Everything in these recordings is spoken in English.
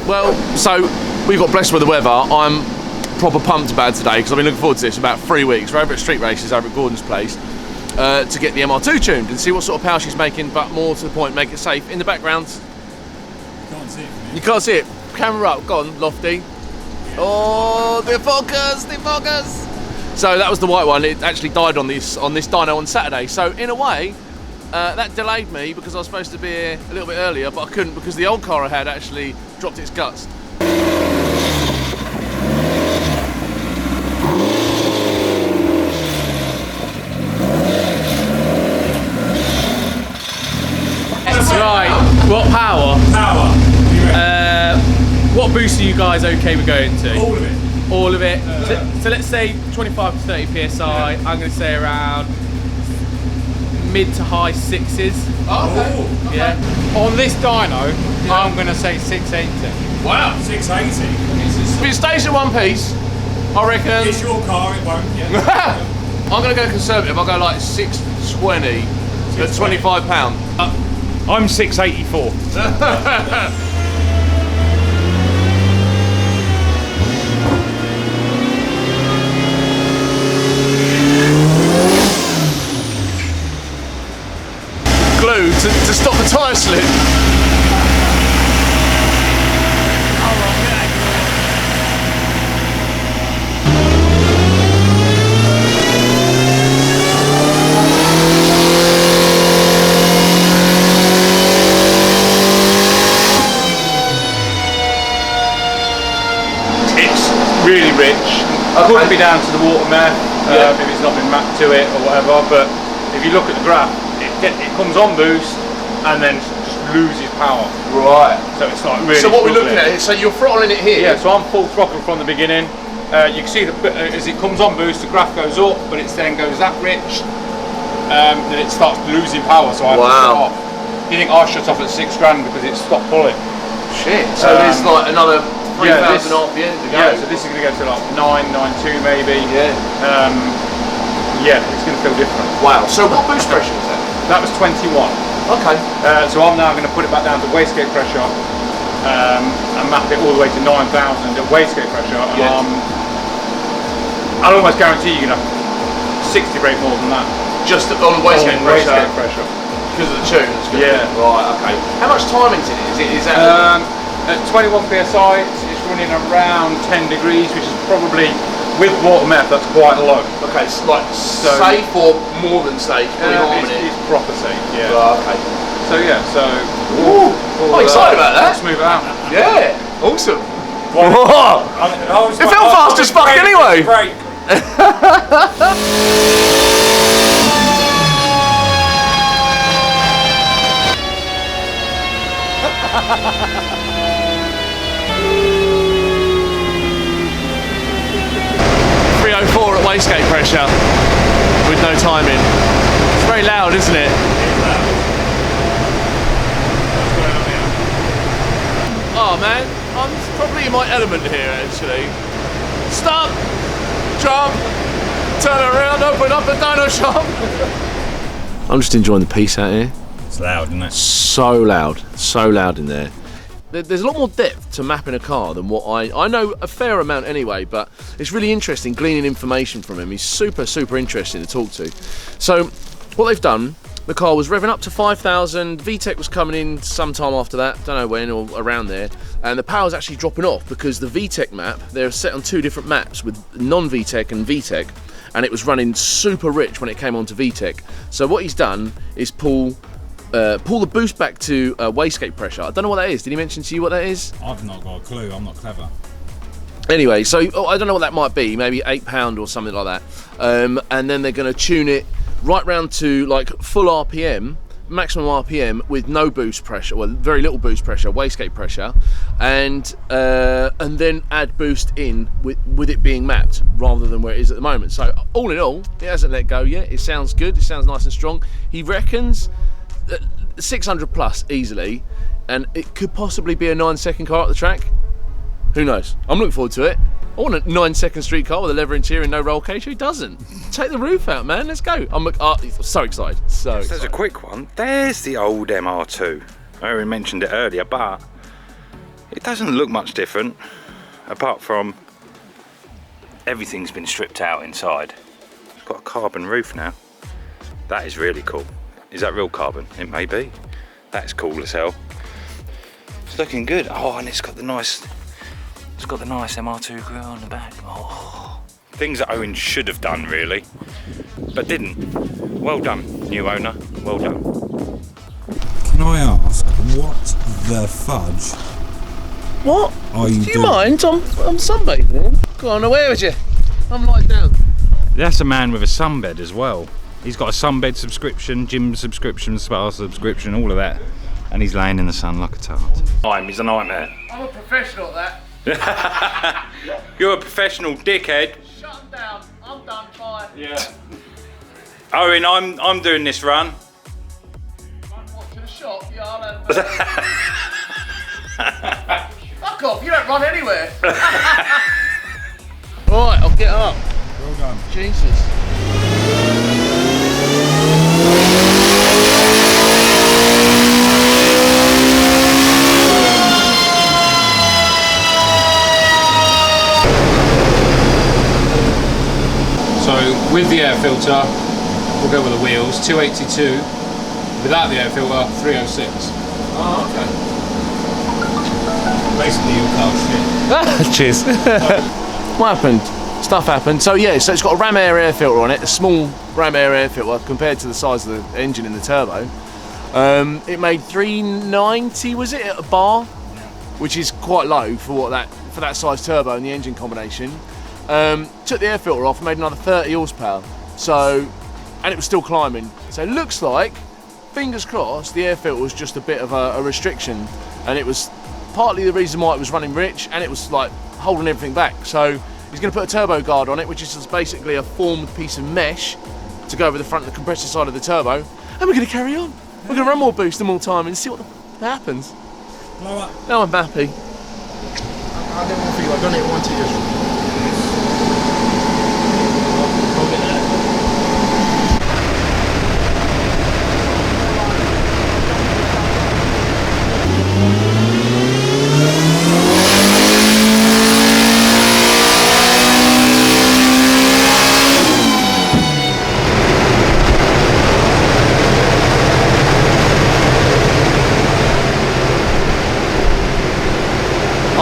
Well, so we got blessed with the weather. I'm proper pumped about today because I've been looking forward to this for about 3 weeks. We're over at Street Races over at Gordon's place to get the MR2 tuned and see what sort of power she's making, but more to the point, make it safe. In the background, You can't see it from here. you can't see it. Camera up, go on, Lofty. Yeah. Oh, the focus. So that was the white one. It actually died on this dyno on Saturday. So in a way, that delayed me because I was supposed to be here a little bit earlier, but I couldn't because the old car I had actually dropped its guts. Right, what power? Power. What boost are you guys okay with going to? All of it. All of it. So let's say 25 to 30 psi. I'm going to say around mid to high 6s. Oh, okay. Yeah. On this dyno, I'm going to say 680. Wow. 680. If it stays in one piece, I reckon. It's your car, it won't. Yeah. I'm going to go conservative. I'll go like 620 at £25. I'm 684. Glue to stop the tyre slip. Really rich. It could be down to the water meth, if it's not been mapped to it or whatever, but if you look at the graph, it comes on boost and then just loses power. Right. So it's like really. So what we're looking at, so you're throttling it here? Yeah, so I'm full throttle from the beginning. You can see as it comes on boost, the graph goes up, but it then goes that rich, then it starts losing power, so I have to shut off. You think I shut off at 6 grand because it stopped pulling. Shit. So there's like another 3,000 RPM to go. Yeah, so this is going to go to like 992 maybe. Yeah. Yeah, it's going to feel different. Wow. So what boost pressure is that? That was 21. Okay. So I'm now going to put it back down to wastegate pressure and map it all the way to 9,000 at wastegate pressure. Yeah. I'll almost guarantee you're going to have 60 brake more than that. Just on the wastegate pressure? Wastegate pressure. Because of the tune? Yeah. Right, okay. How much timing is that? At 21 psi, it's running around 10 degrees, which is probably, with water meth, that's quite low. Okay, it's like safe or more than safe? It's proper safe, yeah. Right, okay. So yeah, so... Ooh, I'm excited about that. Let's move it out. Yeah, awesome. Well, it felt fast as fuck anyway. Break. 304 at wastegate pressure with no timing. It's very loud, isn't it? Oh man, I'm probably in my element here actually. Stop, jump, turn around, open up the dyno shop. I'm just enjoying the peace out here. It's loud, isn't it? So loud in there. There's a lot more depth to mapping a car than what I know a fair amount anyway, but it's really interesting gleaning information from him. He's super interesting to talk to. So what they've done, the car was revving up to 5,000, VTEC was coming in sometime after that, don't know when or around there, and the power's actually dropping off because the VTEC map, they're set on 2 different maps with non-VTEC and VTEC, and it was running super rich when it came onto VTEC. So what he's done is pull the boost back to wastegate pressure. I don't know what that is. Did he mention to you what that is? I've not got a clue, I'm not clever. Anyway, so I don't know what that might be, maybe £8 or something like that. And then they're going to tune it right round to like full RPM, maximum RPM with no boost pressure, well, very little boost pressure, wastegate pressure, and then add boost in with it being mapped rather than where it is at the moment. So all in all, it hasn't let go yet. It sounds good. It sounds nice and strong. He reckons 600 plus easily, and it could possibly be a 9-second car at the track. Who knows? I'm looking forward to it. I want a 9-second street car with a leather interior and no roll cage. Who doesn't? Take the roof out, man. Let's go. I'm so excited. So excited. There's a quick one. There's the old MR2. I already mentioned it earlier, but It doesn't look much different, apart from everything's been stripped out inside. It's got a carbon roof now. That is really cool. Is that real carbon? It may be. That's cool as hell. It's looking good. Oh, and it's got the nice MR2 grill on the back. Oh, things that Owen should have done really, but didn't. Well done, new owner. Well done. Can I ask, what the fudge What? are you Do you doing? mind? I'm sunbathing. Go on, away with you. I'm lying down. That's a man with a sunbed as well. He's got a sunbed subscription, gym subscription, spa subscription, all of that. And he's laying in the sun like a tart. He's a nightmare. I'm a professional at that. You're a professional dickhead. Shut them down. I'm done. Bye. Yeah. Owen, I'm doing this run. What, to the shop? Yeah, I'll have Fuck off, you don't run anywhere. Right, I'll get up. Well done. Jesus. So with the air filter, we'll go with the wheels, 282. Without the air filter, 306. Oh, Basically, your car shit. Cheers. What happened? Stuff happened. So yeah, so it's got a ram air filter on it, a small ram air filter compared to the size of the engine in the turbo. It made 390, was it, at a bar, which is quite low for that size turbo and the engine combination. Took the air filter off and made another 30 horsepower. So, and it was still climbing. So it looks like, fingers crossed, the air filter was just a bit of a restriction, and it was partly the reason why it was running rich, and it was like holding everything back. So he's going to put a turbo guard on it, which is just basically a formed piece of mesh to go over the front of the compressor side of the turbo, and we're going to carry on. We're going to run more boost and more time and see what happens. Blow up. Now I'm happy. I didn't want to feel I've done it 1 2 years.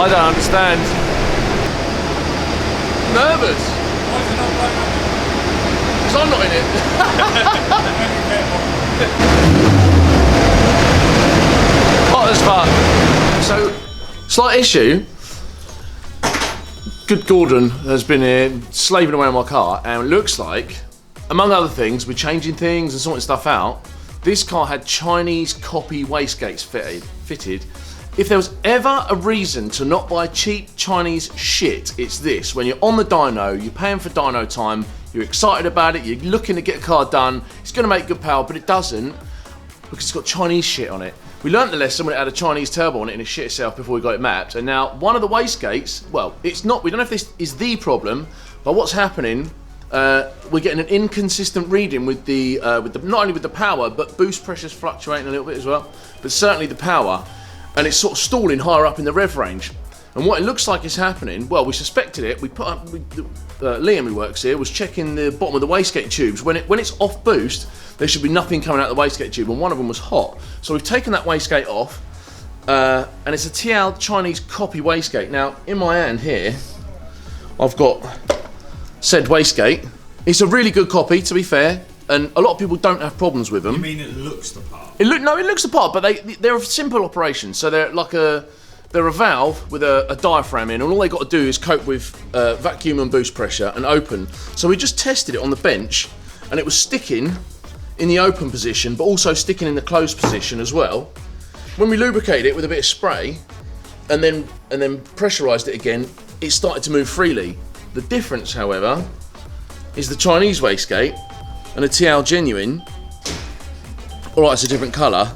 I don't understand. Nervous. Because I'm not in it. Hot as fuck. So, slight issue. Good Gordon has been here slaving away on my car, and it looks like, among other things, we're changing things and sorting stuff out. This car had Chinese copy wastegates fitted. If there was ever a reason to not buy cheap Chinese shit, it's this. When you're on the dyno, you're paying for dyno time, you're excited about it, you're looking to get a car done, it's going to make good power, but it doesn't because it's got Chinese shit on it. We learnt the lesson when it had a Chinese turbo on it and it shit itself before we got it mapped, and now one of the wastegates, well, it's not, we don't know if this is the problem, but what's happening, we're getting an inconsistent reading with the not only with the power, but boost pressure's fluctuating a little bit as well, but certainly the power. And it's sort of stalling higher up in the rev range. And what it looks like is happening, well, we suspected it. We put up, Liam, who works here, was checking the bottom of the wastegate tubes. When it's off boost, there should be nothing coming out of the wastegate tube, and one of them was hot. So we've taken that wastegate off, and it's a TL Chinese copy wastegate. Now, in my hand here, I've got said wastegate. It's a really good copy, to be fair, and a lot of people don't have problems with them. You mean it looks the part? It looks the part, but they're a simple operation. So they're like they're a valve with a diaphragm in, and all they got to do is cope with vacuum and boost pressure and open. So we just tested it on the bench, and it was sticking in the open position, but also sticking in the closed position as well. When we lubricated it with a bit of spray, and then pressurised it again, it started to move freely. The difference, however, is the Chinese wastegate and the TL Genuine. Alright, it's a different colour,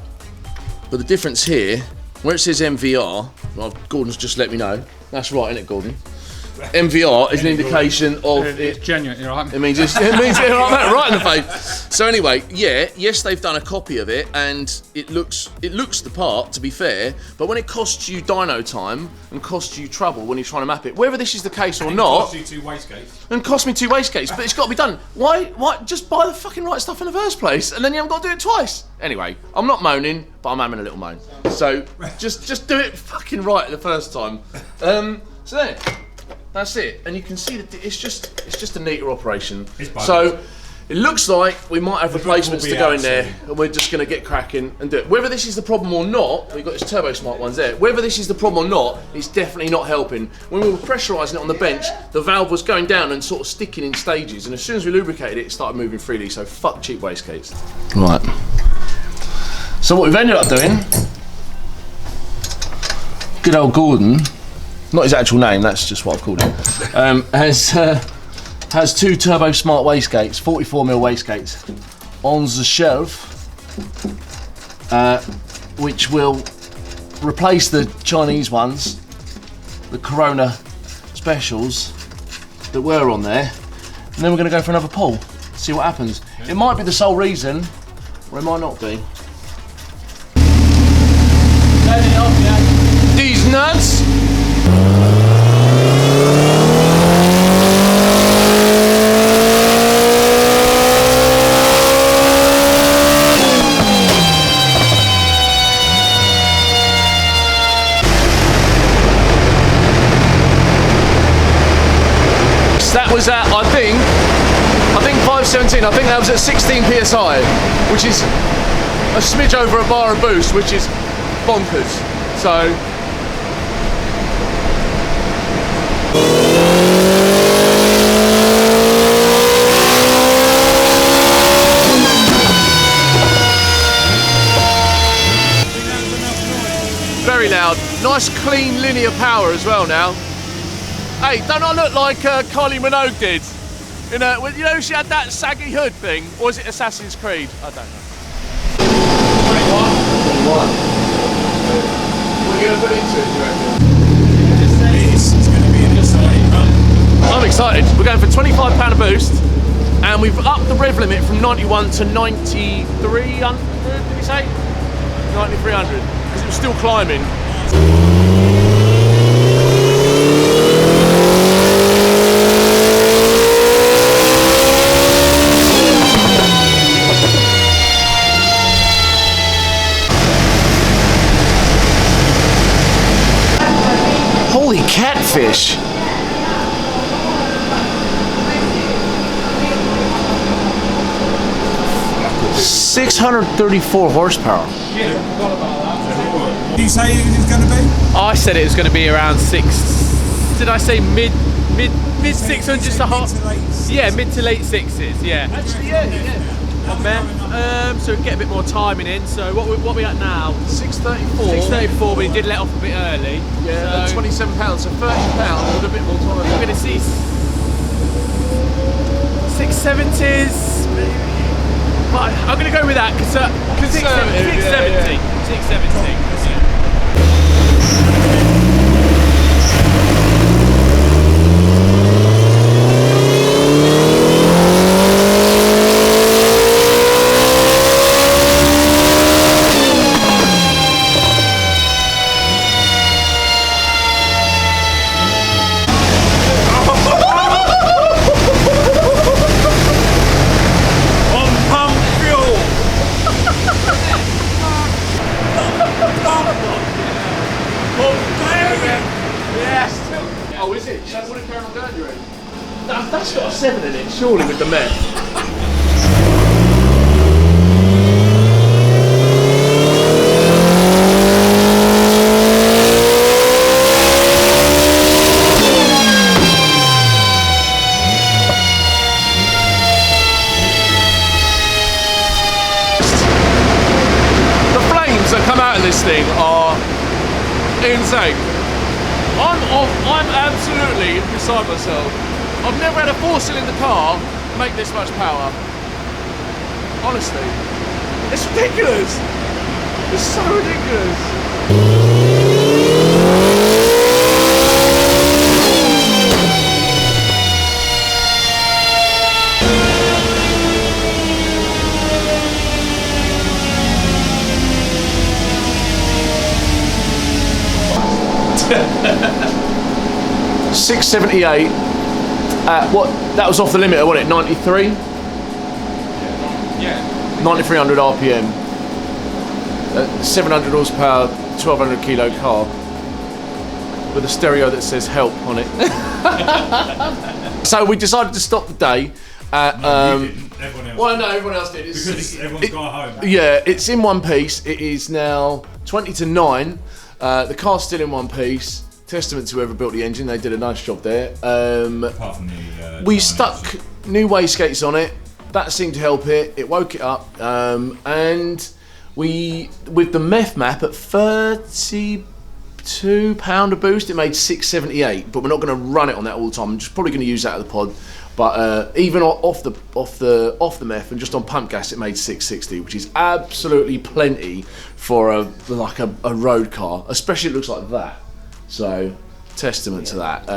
but the difference here, where it says MVR, well, Gordon's just let me know, that's right, isn't it, Gordon? MVR is an indication of It's genuine, you're right. It means it's right in the face. So anyway, yes, they've done a copy of it, and it looks the part, to be fair. But when it costs you dyno time and costs you trouble when you're trying to map it, whether this is the case or not, Cost you 2 wastegates. and cost me 2 wastegates, but it's got to be done. Why? Just buy the fucking right stuff in the first place, and then you haven't got to do it twice. Anyway, I'm not moaning, but I'm having a little moan. So just do it fucking right the first time. So there. That's it, and you can see that it's just a neater operation. So it looks like we might have replacements to go in there, and we're just going to get cracking and do it. Whether this is the problem or not, we've got this Turbo Smart ones there. Whether this is the problem or not, it's definitely not helping. When we were pressurising it on the bench, the valve was going down and sort of sticking in stages, and as soon as we lubricated it, it started moving freely. So fuck cheap wastegates. Right. So what we've ended up doing, good old Gordon. Not his actual name, that's just what I've called him. Has 2 Turbo Smart wastegates, 44mm wastegates, on the shelf, which will replace the Chinese ones, the Corona specials that were on there, and then we're going to go for another pull, see what happens. It might be the sole reason, or it might not be. These nuts. That was at, I think 517. I think that was at 16 psi, which is a smidge over a bar of boost, which is bonkers. So. Very loud. Nice, clean, linear power as well now. Hey, don't I look like Kylie Minogue did? You know, she had that saggy hood thing, or is it Assassin's Creed? I don't know. 21. What are you going to put into it, do you reckon? It's going to be an exciting run. I'm excited. We're going for £25 a boost, and we've upped the rev limit from 91 to 9300, did we say? 9300, because it was still climbing. Holy catfish! $634 horsepower. Did you say it was going to be? I said it was going to be around 6. Did I say mid 600s to hot? Yeah, mid to late 6s. Yeah. Actually, yeah. On Meth. So we get a bit more timing in. So what are we at now? 634. 634, but he did let off a bit early. Yeah, so £27, so £30 with a bit more time. we're going to see 670s. But I'm going to go with that because 670. 670. Oh, is it? So what did Colonel Gardner in? That's got a 7 in it, surely, with the Meth. The flames that come out of this thing are insane. I'm absolutely beside myself. I've never had a 4-cylinder car make this much power. Honestly. It's ridiculous. It's so ridiculous. 678 at what? That was off the limiter, wasn't it? 93? Yeah. 9300 RPM. 700 horsepower, 1200 kilo car. With a stereo that says help on it. So we decided to stop the day at. You didn't. Everyone else. Well, no, everyone else did. Because everyone's got home. Yeah, it's in one piece. It is now 20 to 9. The car's still in one piece. Testament to whoever built the engine. They did a nice job there. Apart from the. We stuck new wastegates on it. That seemed to help it. It woke it up. And we, with the Meth map at 32 pound a boost, it made 678. But we're not going to run it on that all the time. I'm just probably going to use that at the pod. But even off the Meth and just on pump gas, it made 660, which is absolutely plenty for a road car, especially it looks like that. So testament to that.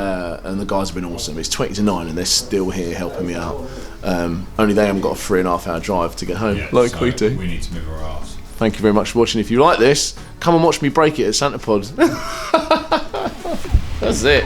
And the guys have been awesome. It's 20 to 9 and they're still here helping me out. Only they haven't got a 3.5 hour drive to get home, like so we do. We need to move our arse. Thank you very much for watching. If you like this, come and watch me break it at Santa Pod. That's it.